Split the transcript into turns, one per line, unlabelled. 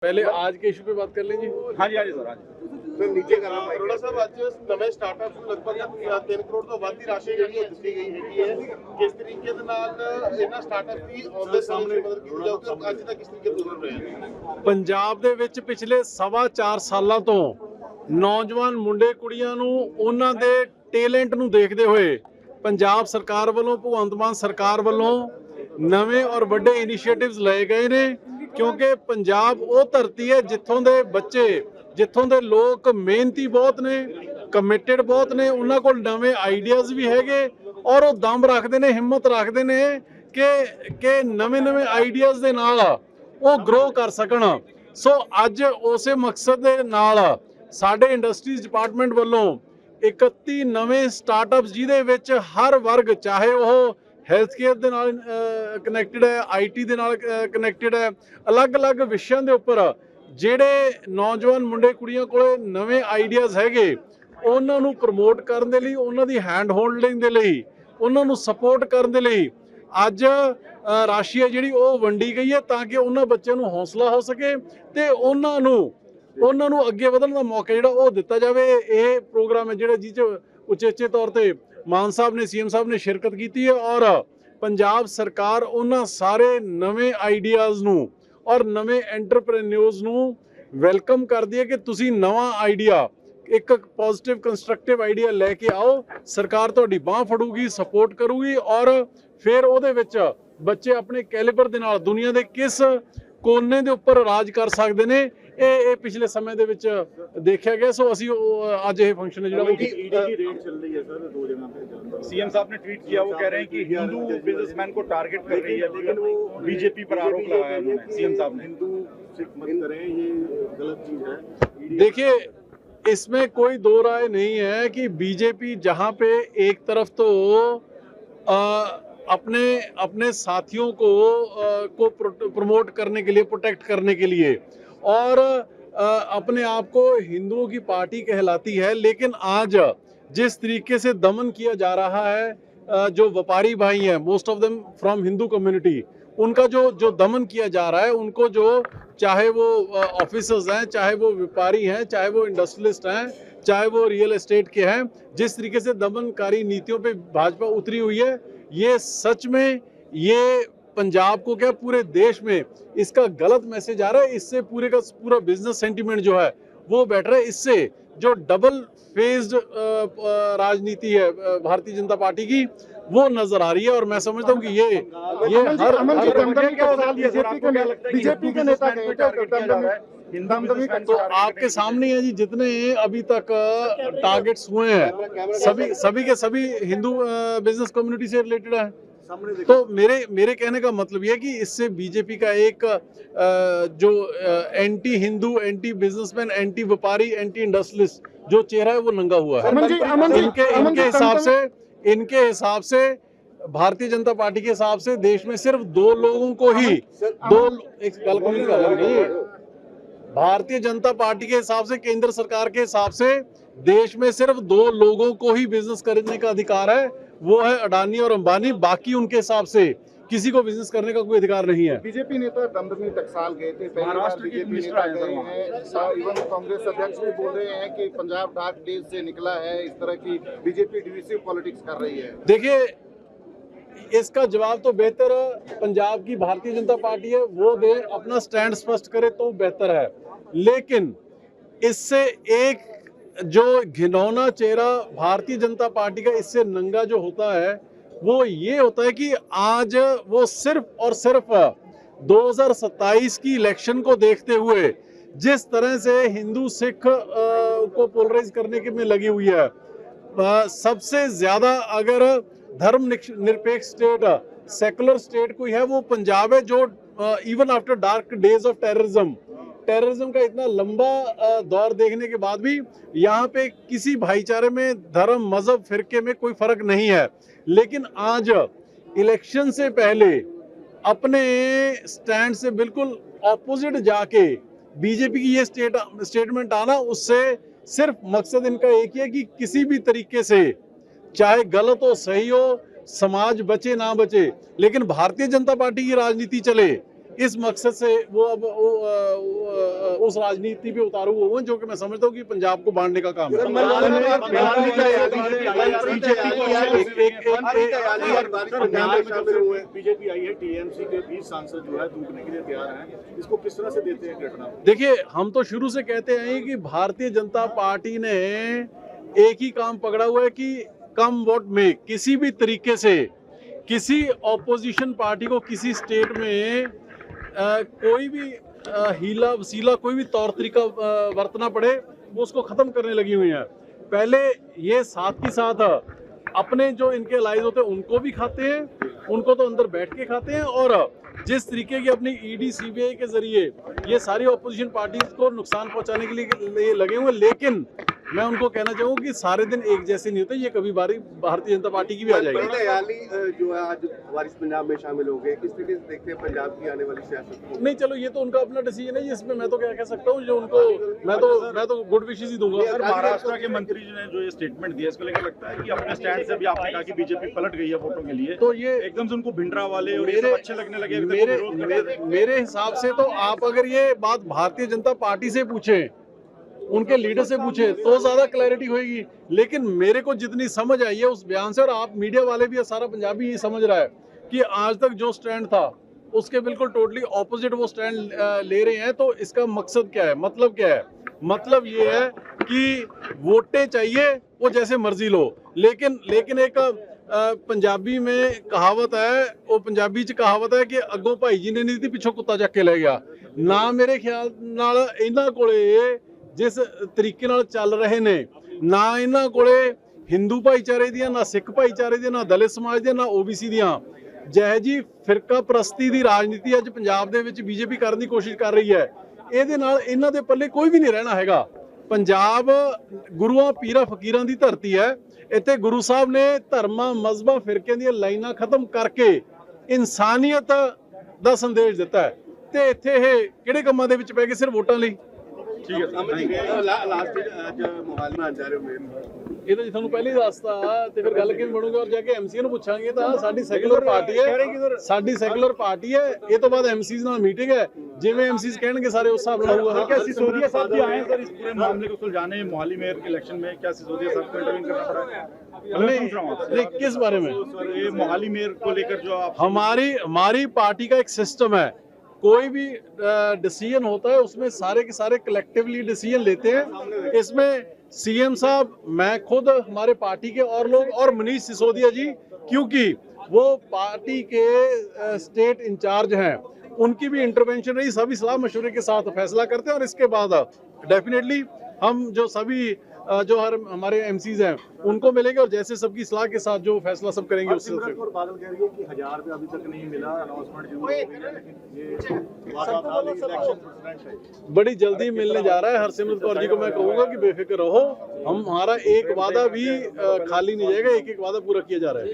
पहले आज के इशू पे बात कर लेंगे।
हाँ जी सर, हाँ जी
सर नीचे करना अरोड़ा साहब ਅੱਜ ਨਵੇਂ ਸਟਾਰਟਅਪ ਨੂੰ ਲਗਭਗ 3 ਕਰੋੜ ਤੋਂ ਵੱਧ ਦੀ ਰਾਸ਼ੀ ਜਿਹੜੀ ਉਹ ਦਿੱਤੀ ਗਈ ਹੈਗੀ ਹੈ। ਕਿਸ ਤਰੀਕੇ ਦੇ ਨਾਲ ਇਹਨਾਂ ਸਟਾਰਟਅਪ ਦੀ ਆਉਂਦੇ ਸਾਹਮਣੇ ਮਦਦ ਕੀਤੀ ਜਾਊਗੀ ਅੱਜ ਤੱਕ ਕਿਸ ਤਰੀਕੇ ਤੋਂ ਰਹੇ ਹਨ।
ਪੰਜਾਬ ਦੇ ਵਿੱਚ ਪਿਛਲੇ 4.5 ਸਾਲਾਂ ਤੋਂ ਨੌਜਵਾਨ ਮੁੰਡੇ ਕੁੜੀਆਂ ਨੂੰ ਉਹਨਾਂ ਦੇ ਟੈਲੈਂਟ ਨੂੰ ਦੇਖਦੇ ਹੋਏ ਪੰਜਾਬ ਸਰਕਾਰ ਵੱਲੋਂ ਭਗਵੰਤ ਮਾਨ ਸਰਕਾਰ ਵੱਲੋਂ ਨਵੇਂ ਔਰ ਵੱਡੇ ਇਨੀਸ਼ੀਏਟਿਵਸ ਲਏ ਗਏ ਨੇ ਕਿਉਂਕਿ ਪੰਜਾਬ ਉਹ ਧਰਤੀ ਹੈ ਜਿੱਥੋਂ ਦੇ ਬੱਚੇ ਜਿੱਥੋਂ ਦੇ ਲੋਕ ਮਿਹਨਤੀ ਬਹੁਤ ਨੇ ਕਮਿਟਡ ਬਹੁਤ ਨੇ ਉਹਨਾਂ ਕੋਲ ਨਵੇਂ ਆਈਡੀਆਜ਼ ਵੀ ਹੈਗੇ ਔਰ ਉਹ ਦਮ ਰੱਖਦੇ ਨੇ ਹਿੰਮਤ ਰੱਖਦੇ ਨੇ ਕਿ ਨਵੇਂ ਆਈਡੀਆਜ਼ ਦੇ ਨਾਲ ਉਹ ਗਰੋ ਕਰ ਸਕਣ। ਸੋ ਅੱਜ ਉਸੇ ਮਕਸਦ ਦੇ ਨਾਲ ਸਾਡੇ ਇੰਡਸਟਰੀਜ਼ ਡਿਪਾਰਟਮੈਂਟ ਵੱਲੋਂ 31 ਨਵੇਂ ਸਟਾਰਟਅਪਸ ਜਿਹਦੇ ਵਿੱਚ ਹਰ ਵਰਗ ਚਾਹੇ ਉਹ ਹੈਲਥ ਕੇਅਰ ਦੇ ਨਾਲ ਕਨੈਕਟਡ ਹੈ IT ਦੇ ਨਾਲ ਕਨੈਕਟਡ ਹੈ ਅਲੱਗ-ਅਲੱਗ ਵਿਸ਼ਿਆਂ ਦੇ ਉੱਪਰ ਜਿਹੜੇ ਨੌਜਵਾਨ ਮੁੰਡੇ ਕੁੜੀਆਂ ਕੋਲੇ ਨਵੇਂ ਆਈਡੀਆਜ਼ ਹੈਗੇ ਉਹਨਾਂ ਨੂੰ ਪ੍ਰਮੋਟ ਕਰਨ ਦੇ ਲਈ ਉਹਨਾਂ ਦੀ ਹੈਂਡ ਹੋਲਡਿੰਗ ਦੇ ਲਈ ਉਹਨਾਂ ਨੂੰ ਸਪੋਰਟ ਕਰਨ ਦੇ ਲਈ ਅੱਜ ਰਾਸ਼ੀ ਹੈ ਜਿਹੜੀ ਉਹ ਵੰਡੀ ਗਈ ਹੈ ਤਾਂ ਕਿ ਉਹਨਾਂ ਬੱਚਿਆਂ ਨੂੰ ਹੌਸਲਾ ਹੋ ਸਕੇ ਤੇ ਉਹਨਾਂ ਨੂੰ ਅੱਗੇ ਵਧਣ ਦਾ ਮੌਕਾ ਜਿਹੜਾ ਉਹ ਦਿੱਤਾ ਜਾਵੇ। ਇਹ ਪ੍ਰੋਗਰਾਮ ਹੈ ਜਿਹੜਾ ਜਿਹ 'ਚ ਉਚੇਚੇ ਤੌਰ ਤੇ ਮਾਨ ਸਾਹਿਬ ਨੇ CM ਸਾਹਿਬ ਨੇ ਸ਼ਿਰਕਤ ਕੀਤੀ ਹੈ ਔਰ ਪੰਜਾਬ ਸਰਕਾਰ ਉਹਨਾਂ ਸਾਰੇ ਨਵੇਂ ਆਈਡੀਆਜ਼ ਨੂੰ ਔਰ ਨਵੇਂ ਐਂਟਰਪ੍ਰੈਨਿਓਰਸ ਨੂੰ ਵੈਲਕਮ ਕਰਦੀ ਹੈ ਕਿ ਤੁਸੀਂ ਨਵਾਂ ਆਈਡੀਆ ਇੱਕ ਪੋਜ਼ਿਟਿਵ ਕੰਸਟਰਕਟਿਵ ਆਈਡੀਆ ਲੈ ਕੇ ਆਓ, ਸਰਕਾਰ ਤੁਹਾਡੀ ਬਾਹ ਫੜੂਗੀ ਸਪੋਰਟ ਕਰੂਗੀ ਔਰ ਫਿਰ ਉਹਦੇ ਵਿੱਚ ਬੱਚੇ ਆਪਣੇ ਕੈਲੀਬਰ ਦੇ ਨਾਲ ਦੁਨੀਆ ਦੇ ਕਿਸ ਕੋਨੇ ਦੇ ਉੱਪਰ ਰਾਜ ਕਰ ਸਕਦੇ ਨੇ ਇਹ ਪਿਛਲੇ ਸਮੇਂ ਦੇ ਵਿੱਚ ਦੇਖਿਆ ਗਿਆ। ਸੋ ਅਸੀਂ ਅੱਜ ਇਹ ਫੰਕਸ਼ਨ ਜਿਹੜਾ
ED की रेड चल रही है सर 2 जगह पे। CM साहब ने ट्वीट किया, वो कह रहे हैं कि हिंदू बिजनेसमैन को टारगेट कर रही है, लेकिन वो बीजेपी पर आरोप लगाया उन्होंने CM साहब ने।
हिंदू सिख मत करें ये गलत चीज है।
देखिए इसमें कोई दो राय नहीं है कि बीजेपी जहां पे एक तरफ तो अपने साथियों को प्रमोट करने के लिए प्रोटेक्ट करने के लिए और अपने आप को हिंदुओं की पार्टी कहलाती है, लेकिन आज जिस तरीके से दमन किया जा रहा है जो व्यापारी भाई हैं most of them from Hindu community उनका जो दमन किया जा रहा है उनको जो चाहे वो ऑफिसर्स हैं चाहे वो व्यापारी हैं चाहे वो इंडस्ट्रियलिस्ट हैं चाहे वो रियल एस्टेट के हैं जिस तरीके से दमनकारी नीतियों पे भाजपा उतरी हुई है ये सच में ये पंजाब को क्या पूरे देश में इसका गलत मैसेज आ रहा है। इससे पूरे का पूरा बिजनेस सेंटीमेंट जो है वो बैठ रहा है। इससे जो डबल फेज्ड राजनीति है भारतीय जनता पार्टी की वो नजर आ रही है और मैं समझता हूँ कि ये हर
बीजेपी के नेता
तो आपके सामने है जी जितने अभी तक टारगेट्स हुए हैं सभी के सभी हिंदू बिजनेस कम्युनिटी से रिलेटेड है। तो मेरे कहने का मतलब ये है कि इससे बीजेपी का एक जो anti Hindu anti businessman anti व्यापारी एंटी इंडस्ट्रियलिस्ट जो चेहरा है वो नंगा हुआ है। इनके हिसाब से भारतीय जनता पार्टी के हिसाब से देश में सिर्फ 2 लोगों को ही भारतीय जनता पार्टी के हिसाब से केंद्र सरकार के हिसाब से देश में सिर्फ 2 लोगों को ही बिजनेस करने का अधिकार है, वो है अडानी और अंबानी। बाकी उनके हिसाब से किसी को बिजनेस करने का कोई अधिकार नहीं है।
बीजेपी नेता दमदमी टकसाल गए थे, महाराष्ट्र बीजेपी नेता गए हैं, इवन कांग्रेस अध्यक्ष भी बोल रहे हैं कि पंजाब डार्क डेज से निकला है, इस तरह की बीजेपी डिविसिव पॉलिटिक्स कर रही है।
देखिए इसका जवाब तो बेहतर पंजाब की भारतीय जनता पार्टी है वो दे, अपना स्टैंड स्पष्ट करे तो बेहतर है। लेकिन इससे एक जो घिनौना चेहरा भारतीय जनता पार्टी का इससे नंगा जो होता है वो ये होता है कि आज वो सिर्फ और सिर्फ 2027 की इलेक्शन को देखते हुए जिस तरह से हिंदू सिख को पोलराइज करने के में लगी हुई है, सबसे ज्यादा अगर धर्म निरपेक्ष स्टेट सेकुलर स्टेट कोई है वो पंजाब है, जो even after dark days of terrorism का इतना लंबा दौर देखने के बाद भी यहाँ पे किसी भाईचारे में धर्म मजहब फिरके में कोई फर्क नहीं है। लेकिन आज इलेक्शन से पहले अपने स्टैंड से बिल्कुल ऑपोजिट जाके बीजेपी की ये स्टेटमेंट आना, उससे सिर्फ मकसद इनका एक ही है कि किसी भी तरीके से चाहे गलत हो सही हो समाज बचे ना बचे लेकिन भारतीय जनता पार्टी की राजनीति चले, इस मकसद से वो अब उस राजनीति पे उतारू हुए हैं जो कि मैं समझता हूँ कि पंजाब को बांटने का काम है।
बीजेपी आई है, टीएमसी के 20 सांसद जो है दूधने के लिए तैयार हैं, इसको किस तरह से देते हैं घटना?
देखिए, हम तो शुरू से कहते हैं कि भारतीय जनता पार्टी ने एक ही काम पकड़ा हुआ है कि कम वोट में किसी भी तरीके से किसी ऑपोजिशन पार्टी को किसी स्टेट में कोई भी हीला वसीला कोई भी तौर तरीका बरतना पड़े वो उसको खत्म करने लगी हुई है। पहले ये साथ ही साथ अपने जो इनके अलाइज होते हैं उनको भी खाते हैं, उनको तो अंदर बैठ के खाते हैं, और जिस तरीके की अपनी ईडी सीबीआई के जरिए ये सारी ऑपोजिशन पार्टीज को नुकसान पहुंचाने के लिए लगे हुए। लेकिन मैं उनको कहना चाहूँगा कि सारे दिन एक जैसे नहीं होते, ये कभी बारी भारतीय जनता पार्टी की भी आ जाएगी।
दयाली जो है आज वारिस पंजाब में शामिल हो गए, किस तरीके से देखते हैं पंजाब की आने वाली सियासत को?
नहीं, चलो ये तो उनका अपना डिसीजन है, इसमें मैं तो क्या कह सकता हूँ, जो उनको मैं तो गुड विशेस ही दूंगा।
सर, महाराष्ट्र के मंत्री ने जो ये स्टेटमेंट दिया, इसको लेकर लगता है कि अपने स्टैंड से भी आपने कहा कि बीजेपी पलट गई है वोटों के लिए,
तो ये
एकदम से उनको भिंडरा वाले और ये सब अच्छे लगने लगे।
मेरे हिसाब से तो आप अगर ये बात भारतीय जनता पार्टी से पूछे, उनके लीडर से पूछे, तो ज्यादा क्लैरिटी होगी। लेकिन मेरे को जितनी समझ आई है उस बयान से, और आप मीडिया वाले भी, सारा पंजाबी ये समझ रहा है कि आज तक जो स्टैंड था उसके बिल्कुल टोटली ऑपोजिट वो स्टैंड ले रहे हैं। तो इसका मकसद क्या है, मतलब क्या है? मतलब ये है कि वोटें चाहिए वो जैसे मर्जी लो, लेकिन एक पंजाबी में कहावत है, वो पंजाबी च कहावत है कि अगों भाई जी ने नहीं थी पिछों कुत्ता चक के ले गया ना। मेरे ख्याल नाल इन्हां कोले जिस तरीके नाल चल रहे ने, ना इन्हां कोले हिंदू भाईचारे दियां, ना सिख भाईचारे दियां, ना दलित समाज दियां, ना ओबीसी दियां, जह जी फिरका प्रस्ती दी राजनीति अज पंजाब दे विच बीजेपी करन दी कोशिश कर रही है, ਇਹਦੇ ਨਾਲ ਇਹਨਾਂ ਦੇ ਪੱਲੇ ਕੋਈ ਵੀ ਨਹੀਂ ਰਹਿਣਾ ਹੈਗਾ। ਪੰਜਾਬ ਗੁਰੂਆਂ ਪੀਰਾਂ ਫਕੀਰਾਂ ਦੀ ਧਰਤੀ ਹੈ। ਇੱਥੇ ਗੁਰੂ ਸਾਹਿਬ ਨੇ ਧਰਮਾਂ ਮਜ਼ਹਬਾਂ ਫਿਰਕਿਆਂ ਦੀਆਂ ਲਾਈਨਾਂ ਖਤਮ ਕਰਕੇ ਇਨਸਾਨੀਅਤ ਦਾ ਸੰਦੇਸ਼ ਦਿੱਤਾ ਹੈ, ਤੇ ਇੱਥੇ ਇਹ ਕਿਹੜੇ ਕੰਮਾਂ ਦੇ ਵਿੱਚ ਪੈ ਗਏ ਸਿਰਫ ਵੋਟਾਂ ਲਈ।
ठीक है,
लास्ट मोहाली में जा रहे हो
ਇਹ ਤਾਂ ਜੀ ਤੁਹਾਨੂੰ ਪਹਿਲੇ ਹੀ ਦੱਸਤਾ, ਤੇ ਫਿਰ ਗੱਲ ਕਿਵੇਂ ਬਣੂਗੀ? ਔਰ ਜਾ ਕੇ ਐਮਸੀਏ ਨੂੰ ਪੁੱਛਾਂਗੇ ਤਾਂ ਸਾਡੀ ਸੈਕੂਲਰ ਪਾਰਟੀ ਹੈ, ਸਾਡੀ ਸੈਕੂਲਰ ਪਾਰਟੀ ਹੈ। ਇਹ ਤੋਂ ਬਾਅਦ ਐਮਸੀਜ਼ ਨਾਲ ਮੀਟਿੰਗ ਹੈ, ਜਿਵੇਂ ਐਮਸੀਜ਼ ਕਹਿਣਗੇ ਸਾਰੇ ਉਸ ਹਿਸਾਬ ਨਾਲ ਹੋਊਗਾ।
क्या सिसोदिया साहब भी आए हैं सर इस पूरे मामले को सुलझाने मोहाली मेयर के इलेक्शन में? क्या सिसोदिया साहब को इंटरव्यू करना पड़ा? मैं पूछ रहा हूँ आपसे।
नहीं, किस बारे में?
ये मोहाली मेयर को लेकर जो आप
हमारी पार्टी का एक सिस्टम है, कोई भी डिसीजन होता है उसमें सारे के सारे कलेक्टिवली डिसीजन लेते हैं। इसमें सीएम साहब, मैं खुद, हमारे पार्टी के और लोग, और मनीष सिसोदिया जी, क्योंकि वो पार्टी के स्टेट इंचार्ज हैं, उनकी भी इंटरवेंशन रही, सभी सलाह मशवरे के साथ फैसला करते हैं। और इसके बाद डेफिनेटली हम जो सभी जो हमारे एमसीज हैं उनको मिलेंगे, और जैसे सबकी सलाह के साथ जो फैसला सब करेंगे उससे।
और बादल कह रही है कि 1000 रुपये अभी तक नहीं मिला, अनाउंसमेंट जरूर हो गई है, लेकिन ये वादा था, लेकिन इलेक्शन प्रेसिडेंट है,
बड़ी जल्दी मिलने जा रहा है। हरसिमरत कौर जी को मैं कहूंगा कि बेफिक्र रहो, हमारा एक वादा भी खाली नहीं जाएगा, एक एक वादा पूरा किया जा रहा है।